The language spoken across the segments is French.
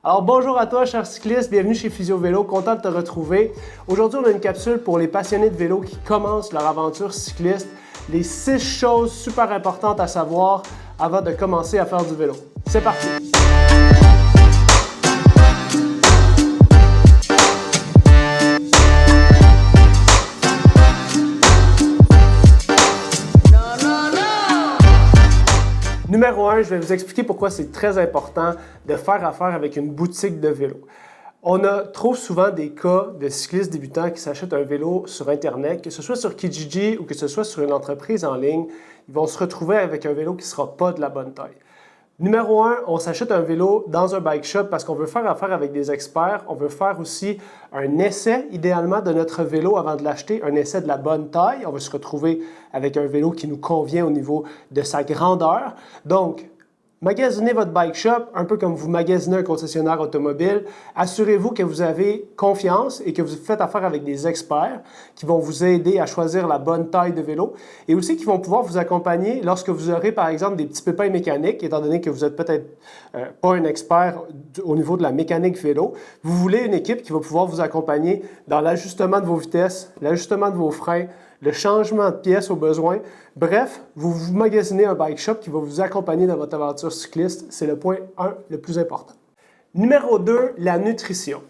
Alors bonjour à toi, cher cycliste, bienvenue chez Physio Vélo, content de te retrouver. Aujourd'hui, on a une capsule pour les passionnés de vélo qui commencent leur aventure cycliste. Les 6 choses super importantes à savoir avant de commencer à faire du vélo. C'est parti! Numéro 1, je vais vous expliquer pourquoi c'est très important de faire affaire avec une boutique de vélo. On a trop souvent des cas de cyclistes débutants qui s'achètent un vélo sur Internet, que ce soit sur Kijiji ou que ce soit sur une entreprise en ligne, ils vont se retrouver avec un vélo qui ne sera pas de la bonne taille. Numéro 1, on s'achète un vélo dans un bike shop parce qu'on veut faire affaire avec des experts. On veut faire aussi un essai, idéalement, de notre vélo avant de l'acheter, un essai de la bonne taille. On va se retrouver avec un vélo qui nous convient au niveau de sa grandeur. Donc, magasinez votre bike shop, un peu comme vous magasinez un concessionnaire automobile. Assurez-vous que vous avez confiance et que vous faites affaire avec des experts qui vont vous aider à choisir la bonne taille de vélo et aussi qui vont pouvoir vous accompagner lorsque vous aurez, par exemple, des petits pépins mécaniques, étant donné que vous n'êtes peut-être pas un expert au niveau de la mécanique vélo. Vous voulez une équipe qui va pouvoir vous accompagner dans l'ajustement de vos vitesses, l'ajustement de vos freins, le changement de pièces au besoin. Bref, vous magasinez un bike shop qui va vous accompagner dans votre aventure cycliste. C'est le point 1 le plus important. Numéro 2, la nutrition.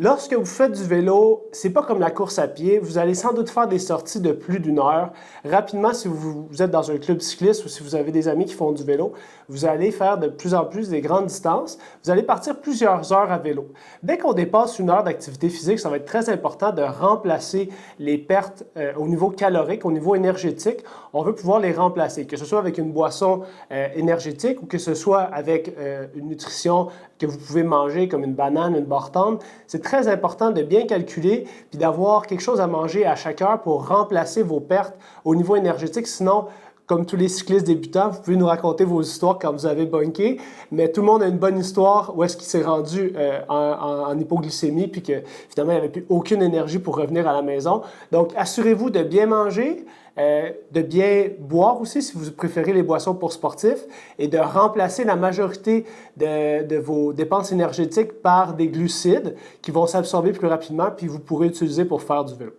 Lorsque vous faites du vélo, c'est pas comme la course à pied. Vous allez sans doute faire des sorties de plus d'1 heure. Rapidement, si vous êtes dans un club cycliste ou si vous avez des amis qui font du vélo, vous allez faire de plus en plus des grandes distances. Vous allez partir plusieurs heures à vélo. Dès qu'on dépasse 1 heure d'activité physique, ça va être très important de remplacer les pertes au niveau calorique, au niveau énergétique. On veut pouvoir les remplacer, que ce soit avec une boisson énergétique ou que ce soit avec une nutrition que vous pouvez manger comme une banane, une barre tendre. C'est très important de bien calculer puis d'avoir quelque chose à manger à chaque heure pour remplacer vos pertes au niveau énergétique. Sinon, comme tous les cyclistes débutants, vous pouvez nous raconter vos histoires quand vous avez bunké, mais tout le monde a une bonne histoire où est-ce qu'il s'est rendu en hypoglycémie puis que finalement, il n'y avait plus aucune énergie pour revenir à la maison. Donc, assurez-vous de bien manger, de bien boire aussi si vous préférez les boissons pour sportifs et de remplacer la majorité de vos dépenses énergétiques par des glucides qui vont s'absorber plus rapidement puis vous pourrez utiliser pour faire du vélo.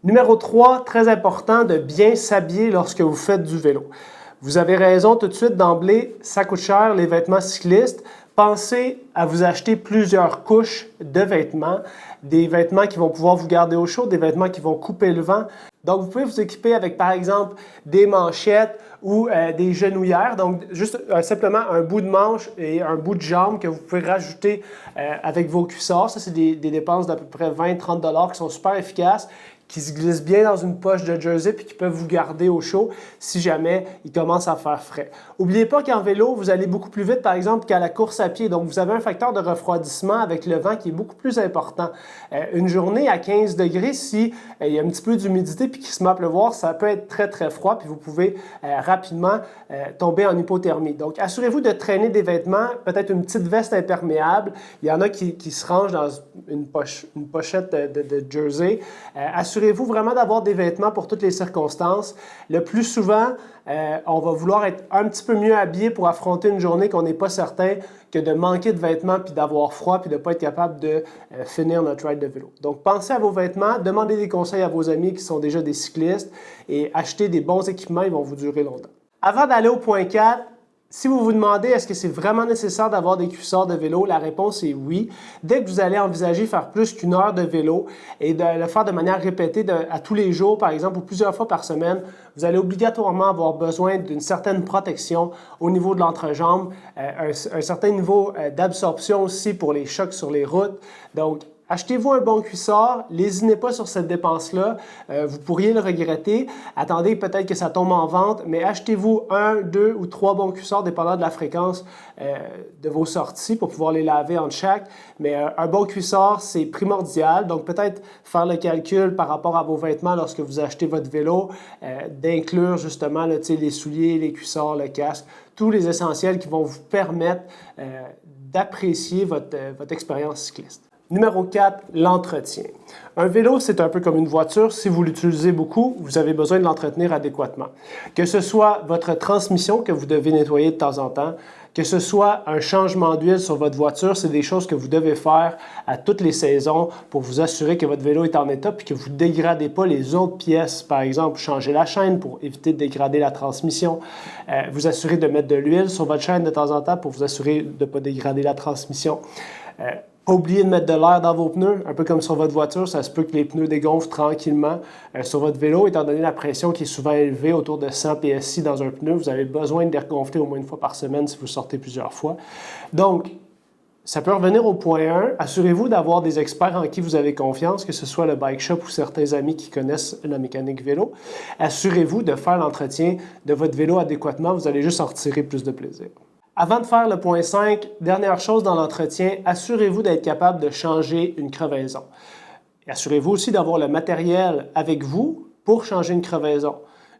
Numéro 3, très important, de bien s'habiller lorsque vous faites du vélo. Vous avez raison tout de suite d'emblée, ça coûte cher les vêtements cyclistes. Pensez à vous acheter plusieurs couches de vêtements, des vêtements qui vont pouvoir vous garder au chaud, des vêtements qui vont couper le vent. Donc, vous pouvez vous équiper avec, par exemple, des manchettes ou des genouillères. Donc, juste simplement un bout de manche et un bout de jambe que vous pouvez rajouter avec vos cuissards. Ça, c'est des dépenses d'à peu près 20-30 $ qui sont super efficaces, qui se glissent bien dans une poche de jersey puis qui peuvent vous garder au chaud si jamais il commence à faire frais. N'oubliez pas qu'en vélo, vous allez beaucoup plus vite, par exemple, qu'à la course à pied. Donc, vous avez un facteur de refroidissement avec le vent qui est beaucoup plus important. Une journée à 15 degrés, si il y a un petit peu d'humidité puis qu'il se met à pleuvoir, ça peut être très, très froid puis vous pouvez rapidement tomber en hypothermie. Donc, assurez-vous de traîner des vêtements, peut-être une petite veste imperméable. Il y en a qui se rangent dans une pochette de jersey. Assurez-vous vraiment d'avoir des vêtements pour toutes les circonstances. Le plus souvent, on va vouloir être un petit peu mieux habillé pour affronter une journée qu'on n'est pas certain que de manquer de vêtements puis d'avoir froid puis de ne pas être capable de finir notre ride de vélo. Donc, pensez à vos vêtements, demandez des conseils à vos amis qui sont déjà des cyclistes et achetez des bons équipements, ils vont vous durer longtemps. Avant d'aller au point 4, si vous vous demandez est-ce que c'est vraiment nécessaire d'avoir des cuissards de vélo, la réponse est oui. Dès que vous allez envisager faire plus qu'1 heure de vélo et de le faire de manière répétée à tous les jours, par exemple, ou plusieurs fois par semaine, vous allez obligatoirement avoir besoin d'une certaine protection au niveau de l'entrejambe, un certain niveau d'absorption aussi pour les chocs sur les routes. Donc, achetez-vous un bon cuissard, lésinez pas sur cette dépense-là, vous pourriez le regretter. Attendez peut-être que ça tombe en vente, mais achetez-vous 1, 2 ou 3 bons cuissards dépendant de la fréquence de vos sorties pour pouvoir les laver entre chaque. Mais un bon cuissard, c'est primordial. Donc peut-être faire le calcul par rapport à vos vêtements lorsque vous achetez votre vélo, d'inclure justement là, les souliers, les cuissards, le casque, tous les essentiels qui vont vous permettre d'apprécier votre expérience cycliste. Numéro 4, l'entretien. Un vélo, c'est un peu comme une voiture. Si vous l'utilisez beaucoup, vous avez besoin de l'entretenir adéquatement. Que ce soit votre transmission que vous devez nettoyer de temps en temps, Que ce soit un changement d'huile sur votre voiture, c'est des choses que vous devez faire à toutes les saisons pour vous assurer que votre vélo est en état et que vous ne dégradez pas les autres pièces. Par exemple, changer la chaîne pour éviter de dégrader la transmission. Vous assurer de mettre de l'huile sur votre chaîne de temps en temps pour vous assurer de ne pas dégrader la transmission. Pas oublier de mettre de l'air dans vos pneus, un peu comme sur votre voiture, ça se peut que les pneus dégonflent tranquillement. Sur votre vélo, étant donné la pression qui est souvent élevée, autour de 100 PSI dans un pneu, vous avez besoin de les regonfler au moins une fois par semaine si vous sortez plusieurs fois. Donc, ça peut revenir au point 1. Assurez-vous d'avoir des experts en qui vous avez confiance, que ce soit le bike shop ou certains amis qui connaissent la mécanique vélo. Assurez-vous de faire l'entretien de votre vélo adéquatement, vous allez juste en retirer plus de plaisir. Avant de faire le point 5, dernière chose dans l'entretien, assurez-vous d'être capable de changer une crevaison. Et assurez-vous aussi d'avoir le matériel avec vous pour changer une crevaison.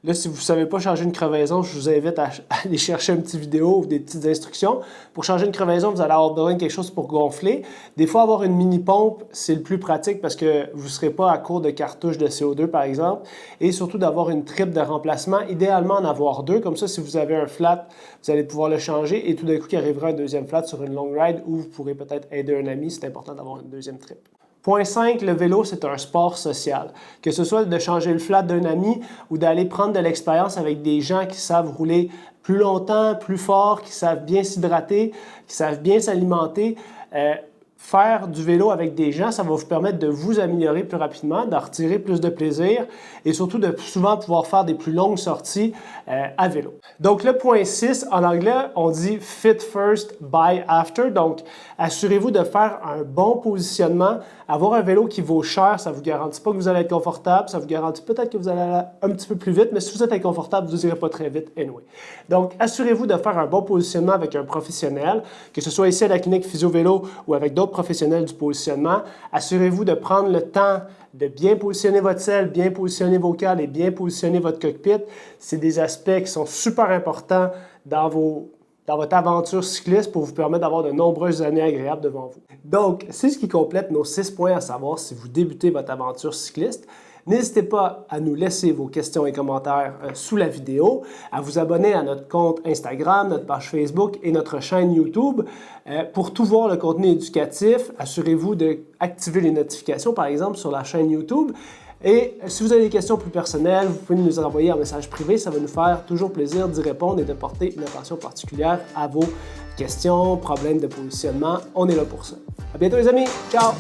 Là, si vous ne savez pas changer une crevaison, je vous invite à aller chercher une petite vidéo ou des petites instructions. Pour changer une crevaison, vous allez avoir besoin de quelque chose pour gonfler. Des fois, avoir une mini-pompe, c'est le plus pratique parce que vous ne serez pas à court de cartouches de CO2, par exemple. Et surtout d'avoir une triple de remplacement. Idéalement, en avoir deux. Comme ça, si vous avez un flat, vous allez pouvoir le changer. Et tout d'un coup, il arrivera un deuxième flat sur une long ride où vous pourrez peut-être aider un ami. C'est important d'avoir une deuxième triple. Point 5, le vélo, c'est un sport social. Que ce soit de changer le flat d'un ami ou d'aller prendre de l'expérience avec des gens qui savent rouler plus longtemps, plus fort, qui savent bien s'hydrater, qui savent bien s'alimenter. Faire du vélo avec des gens, ça va vous permettre de vous améliorer plus rapidement, d'en retirer plus de plaisir et surtout de souvent pouvoir faire des plus longues sorties à vélo. Donc le point 6, en anglais, on dit « fit first, buy after ». Donc, assurez-vous de faire un bon positionnement. Avoir un vélo qui vaut cher, ça ne vous garantit pas que vous allez être confortable, ça vous garantit peut-être que vous allez aller un petit peu plus vite, mais si vous êtes inconfortable, vous n'irez pas très vite anyway. Donc, assurez-vous de faire un bon positionnement avec un professionnel, que ce soit ici à la clinique Physio-Vélo ou avec d'autres professionnels du positionnement. Assurez-vous de prendre le temps de bien positionner votre selle, bien positionner vos cales et bien positionner votre cockpit. C'est des aspects qui sont super importants dans votre aventure cycliste pour vous permettre d'avoir de nombreuses années agréables devant vous. Donc, c'est ce qui complète nos 6 points à savoir si vous débutez votre aventure cycliste. N'hésitez pas à nous laisser vos questions et commentaires sous la vidéo, à vous abonner à notre compte Instagram, notre page Facebook et notre chaîne YouTube. Pour tout voir le contenu éducatif, assurez-vous d'activer les notifications, par exemple, sur la chaîne YouTube. Et si vous avez des questions plus personnelles, vous pouvez nous envoyer un message privé. Ça va nous faire toujours plaisir d'y répondre et de porter une attention particulière à vos questions, problèmes de positionnement. On est là pour ça. À bientôt les amis. Ciao!